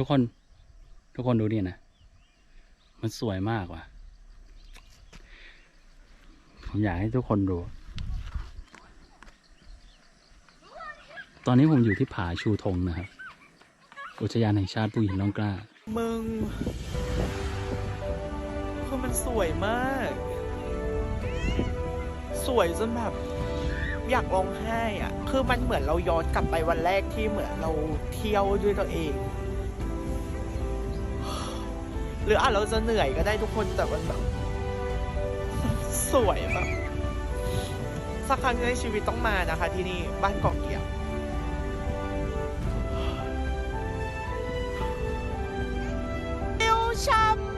ทุกคนดูดินะมันสวยมากว่ะผมอยากให้ทุกคนดูตอนนี้ผมอยู่ที่ผาชูธงนะครับอุทยานแห่งชาติภูหินร่องกล้ามึงคือมันสวยมากสวยจนแบบอยากร้องไห้อ่ะคือมันเหมือนเราย้อนกลับไปวันแรกที่เหมือนเราเที่ยวด้วยตัวเองหรือเราจะเหนื่อยก็ได้ทุกคนแต่มันแบบสวยแบบสักครั้งในชีวิตต้องมานะคะที่นี่บ้านเกาะเกียรวิวช่ำ